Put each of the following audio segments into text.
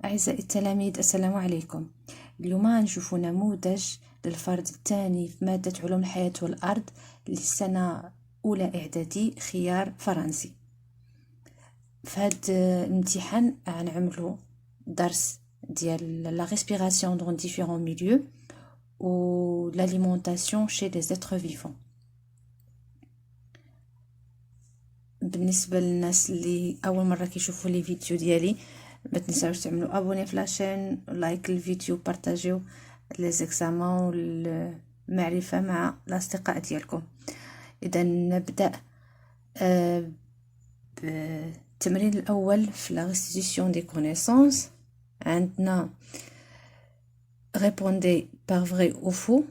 أعزائي التلاميذ، السلام عليكم. اليوم نشوف نموذج للفرد الثاني في مادة علوم الحياة والأرض للسنة أولى إعدادي خيار فرنسي. في هذا الامتحان غنعملوا درس ديال لا respiration dans différents milieux و l'alimentation chez les êtres vivants. بالنسبه للناس اللي اول مره كيشوفوا لي فيديو ديالي، ما تنساوش تعملوا ابوني في لاشين، لايك الفيديو، بارطاجيو لي زيكزامان والمعرفه مع الاصدقاء ديالكم. اذا نبدا بالتمرين الاول في لا restitution des connaissances. عندنا répondez par vrai ou faux،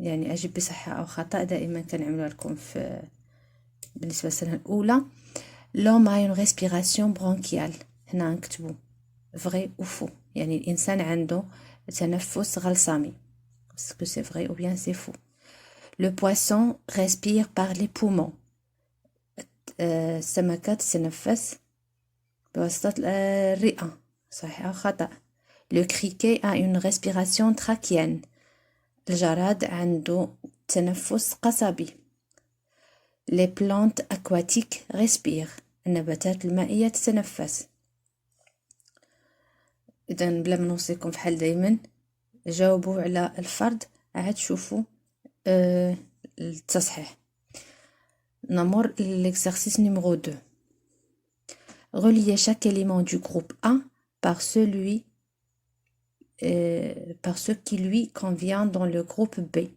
يعني اجيب بصحه او خطا. دائما كنعملوها لكم في بالنسبه للسنه الاولى. L'homme a une respiration bronchiale. هنا نكتبو vrai ou faux، يعني الإنسان عنده تنفس غلصامي. Est-ce que c'est vrai ou bien c'est faux؟ Le poisson respire par les poumons. السمكة تتنفس بواسطة الرئة. صحيح أو خطأ؟ Le criquet a une respiration trachéenne. الجراد عنده تنفس قصبي. Les plantes aquatiques respirent. النباتات المائية تتنفس. إذا بلا ما نوصيكم بحال دايما جاوبوا على الفرد، عاد شوفوا التصحيح. نمر l'exercice numéro 2. Reliez chaque élément du groupe A par ce qui lui convient dans le groupe B.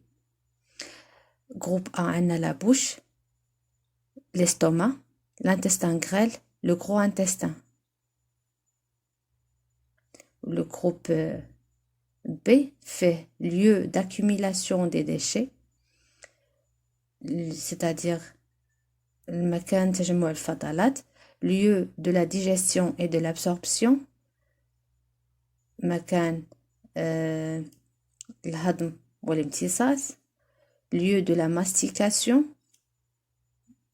Groupe A, on a la bouche, l'estomac, l'intestin grêle, le gros intestin. Le groupe B fait lieu d'accumulation des déchets, c'est-à-dire المكان تجمع الفضلات. lieu de la digestion et de l'absorption، مكان الهضم والامتصاص. lieu de la mastication،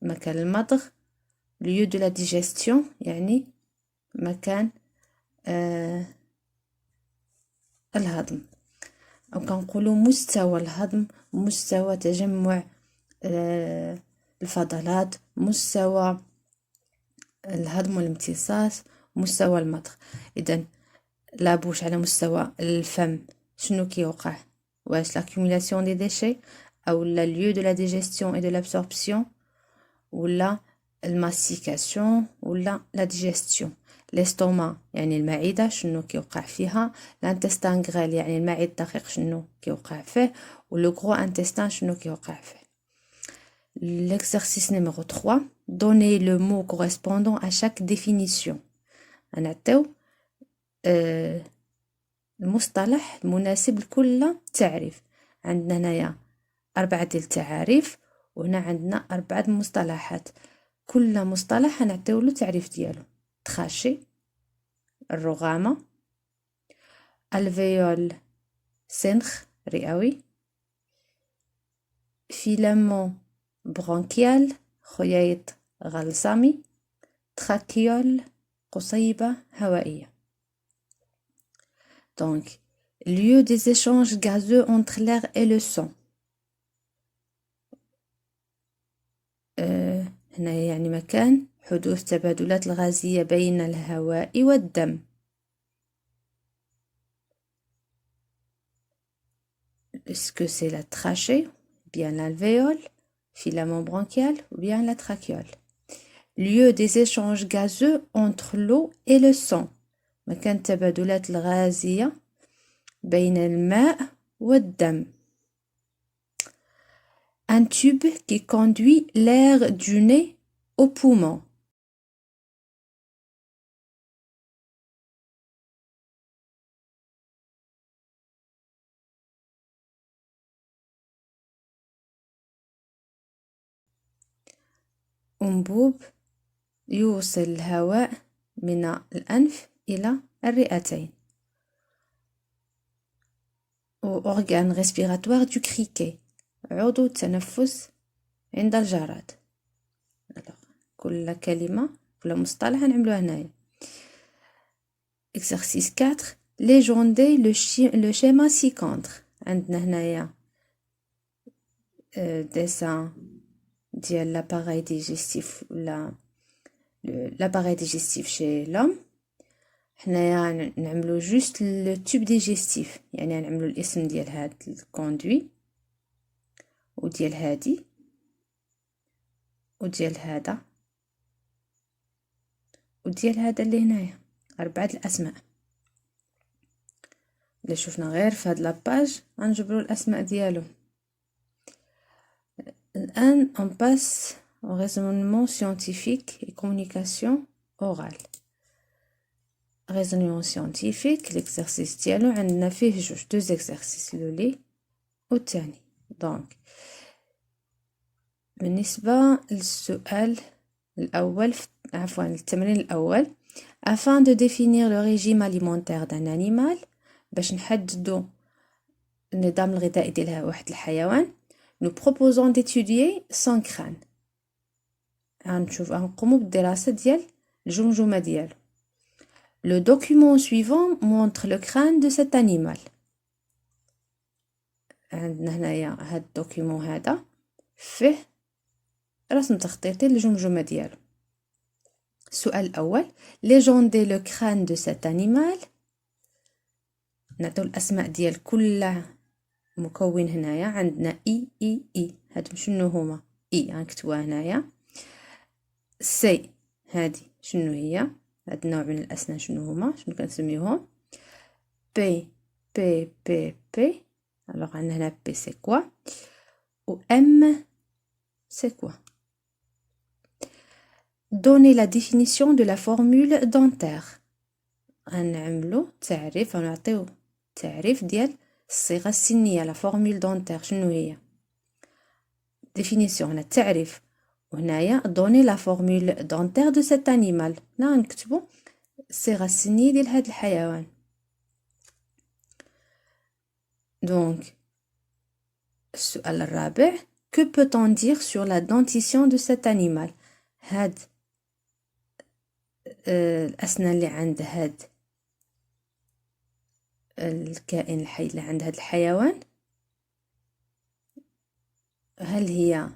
مكان المضغ. lieu de la digestion يعني مكان الهضم. أو كنقولوا مستوى الهضم، مستوى تجمع الفضلات، مستوى الهضم والامتصاص، مستوى المضغ. إذن لابوش على مستوى الفم شنو كيوقع؟ واش l'accumulation des déchets أو لا lieu de la digestion et de l'absorption ولا الماستيكاسيون ولا لا digestion. l'estomac يعني المعدة شنو كيوقع فيها. l'intestin grêle يعني المعدة الدقيق شنو كيوقع فيه. ولو gros intestin شنو كيوقع فيه. l'exercice numéro 3. donnez le mot correspondant à chaque définition. نعطيو المصطلح المناسب لكل تعريف. عندنا هنايا 4 ديال التعاريف، وهنا عندنا 4 مصطلحات. كل مصطلح نعطيو له تعريف ديالو. تخاشي، الرغامة، الفيول سنخ رئوي، فيلامون برونكيال خياط غلصامي، تراكيول قصيبة هوائية. Donc, lieu des échanges gazeux entre l'air et le sang. هنا يعني مكان حدوث تبادلات الغازية بين الهواء والدم. Est-ce que c'est la trachée, bien l'alvéole, filament bronchial ou bien la trachéole? Lieu des échanges gazeux entre l'eau et le sang. مكان التبادلات الغازية بين الماء والدم. Un tube qui conduit l'air du nez au poumon. أنبوب يوصل الهواء من الأنف إلى الرئتين. organe respiratoire du criquet، عضو التنفس عند الجراد. كل كلمة كل مصطلح نعملوها هنايا. exercice 4 légender le schéma ci-contre عندنا هنايا dessin ديال l'appareil digestif ولا l'appareil digestif chez l'homme حنايا نعملو juste le tube digestif يعني نعملو الاسم ديال هاد الكوندوي وديال هادي وديال هذا وديال هذا اللي هنايا 4 الاسماء اللي شفنا غير في هاد لاباج غنجبرو الاسماء ديالهم. الان on passe au raisonnement scientifique et communication orale. raisonnement scientifique l'exercice ديالو عندنا فيه جوج deux exercices لولي والثاني. دونك بالنسبة للسؤال الأول عفوا التمرين الأول afin de définir le régime alimentaire d'un animal باش نحددو النظام الغذائي ديال واحد الحيوان nous proposons d'étudier son crâne غنقومو بالدراسة ديال الجمجمة ديالو. Le document suivant montre le crâne de cet animal. عندنا هنايا هاد الدوكيمون هذا فيه رسم تخطيطي للجمجمة ديالو. السؤال الأول légender le crâne de cet animal. نعطيو الأسماء ديال كل مكون هنايا عندنا اي هادو شنو هما اي غنكتبوها هنايا. سي هادي شنو هي هاد النوع من الأسنان شنو هما شنو كنسميوهم. بي alors عندنا هنا بي سي كوا و ام سي كوا. Donner la définition de la formule dentaire. غنعملو تعريف ونعطيو تعريف ديال الصيغة السنية لا فورمول دونتير شنو هي. définition هنا التعريف وهنايا donner la formule dentaire de cet animal. هنا غنكتبو الصيغة السنية ديال هاد الحيوان. دونك السؤال الرابع que peut-on dire sur la dentition de cet animal. هاد الأسنان اللي عند هاد الكائن الحي اللي عند هاد الحيوان هل هي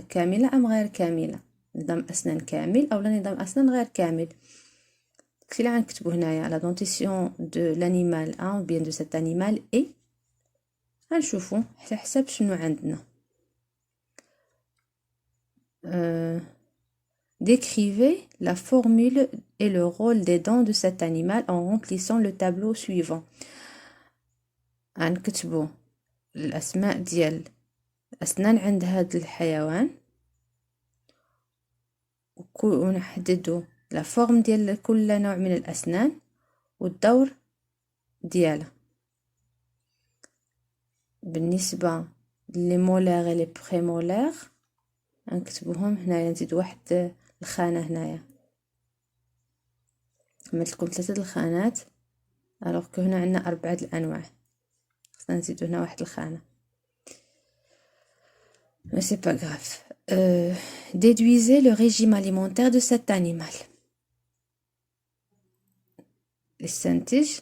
كاملة أم غير كاملة. نظام أسنان كامل أو لا نظام أسنان غير كامل. كي اللي غنكتبو هنايا la dentition de l'animal ou bien de cet animal et غنشوفو على حساب شنو عندنا. Décrivez la formule et le rôle des dents de cet animal en remplissant le tableau suivant. غنكتبو الأسماء ديال الأسنان عند هاد الحيوان ونحددو لا فورم ديال كل نوع من الأسنان والدور ديالها. بالنسبة لي مولار لي بريمولار غنكتبوهم هنايا نزيد واحد الخانة هنايا عملت لكم 3 الخانات الوغ كو هنا عندنا 4 الانواع خصنا نزيدو هنا واحد الخانة mais c'est pas grave. Déduisez le régime alimentaire de cet animal. استنتج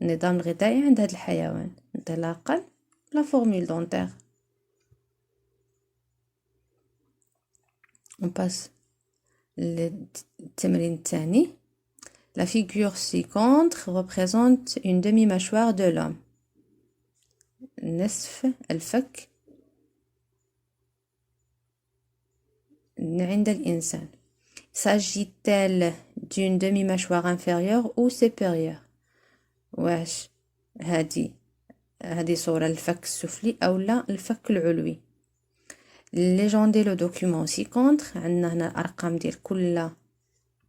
النظام الغذائي عند هذا الحيوان انطلاقا لا فورمول دونتير. on passe التمرين الثاني. La figure ci-contre représente une demi-mâchoire de l'homme. نصف الفك عند الإنسان. S'agit-elle d'une demi-mâchoire inférieure ou supérieure. واش هذه صورة الفك السفلي أو لا الفك العلوي. ليجوندي لو دوكيومون سي كونتر عندنا هنا الأرقام ديال كل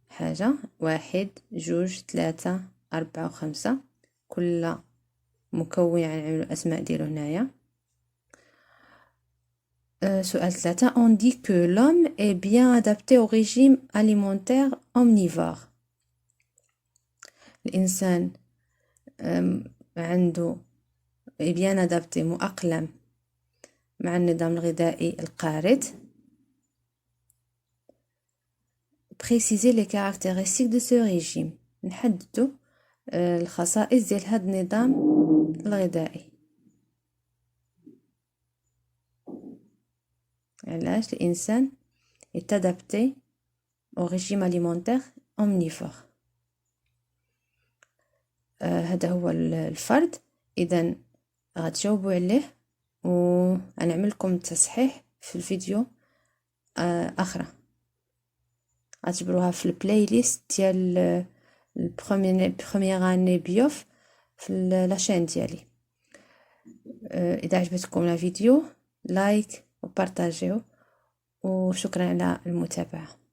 حاجة 1 2 3 4 و5 كل مكون غنعملو الأسماء ديالو هنايا. سؤال 3 on dit que l'homme est bien adapté au régime alimentaire omnivore. الإنسان عنده est bien adapté مؤقلم مع النظام الغذائي القارد. Préciser les caractéristiques de ce régime. نحددوا الخصائص ديال هذا النظام الغذائي. علاش الانسان يتادابتي au régime alimentaire omnivore. هذا هو الفرد. اذا غتجاوبوا عليه وغنعمل لكم تصحيح في الفيديو اخرى، غتجبروها في البلاي ليست ديال البروميير اني بيوف في لاشين ديالي. اذا عجبتكم الفيديو لايك وبارطاجيو، وشكرا على المتابعة.